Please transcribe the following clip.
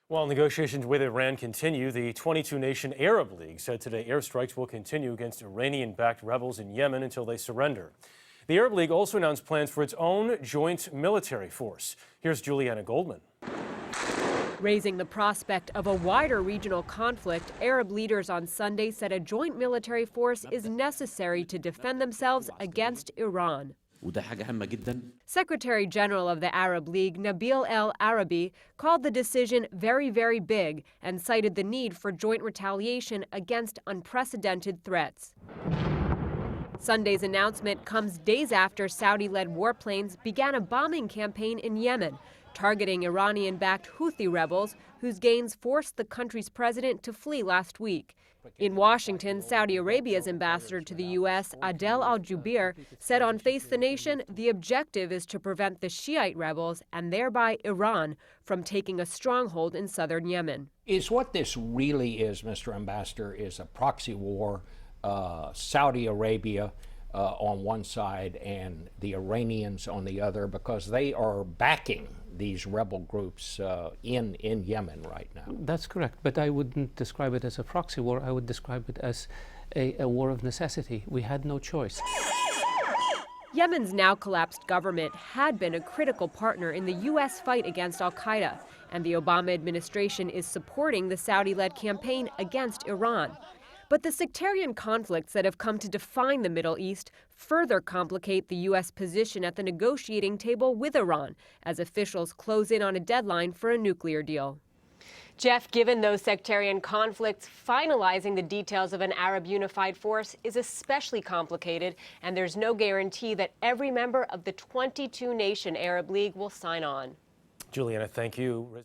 While negotiations with Iran continue, the 22-nation Arab League said today airstrikes will continue against Iranian-backed rebels in Yemen until they surrender. The Arab League also announced plans for its own joint military force. Here's Juliana Goldman. Raising the prospect of a wider regional conflict, Arab leaders on Sunday said a joint military force is necessary to defend themselves against Iran. Secretary General of the Arab League, Nabil El Arabi, called the decision very, very big and cited the need for joint retaliation against unprecedented threats. Sunday's announcement comes days after Saudi-led warplanes began a bombing campaign in Yemen, targeting Iranian-backed Houthi rebels whose gains forced the country's president to flee last week. In Washington, Saudi Arabia's ambassador to the U.S., Adel Al-Jubeir, said on Face the Nation the objective is to prevent the Shiite rebels and thereby Iran from taking a stronghold in southern Yemen. Is what this really is, Mr. Ambassador, is a proxy war. Saudi Arabia on one side and the Iranians on the other, because they are backing these rebel groups in Yemen right now. That's correct, but I wouldn't describe it as a proxy war. I would describe it as a war of necessity. We had no choice. Yemen's now collapsed government had been a critical partner in the U.S. fight against al-Qaeda, and the Obama administration is supporting the Saudi-led campaign against Iran. But the sectarian conflicts that have come to define the Middle East further complicate the U.S. position at the negotiating table with Iran as officials close in on a deadline for a nuclear deal. Jeff, given those sectarian conflicts, finalizing the details of an Arab unified force is especially complicated, and there's no guarantee that every member of the 22-nation Arab League will sign on. Juliana, thank you.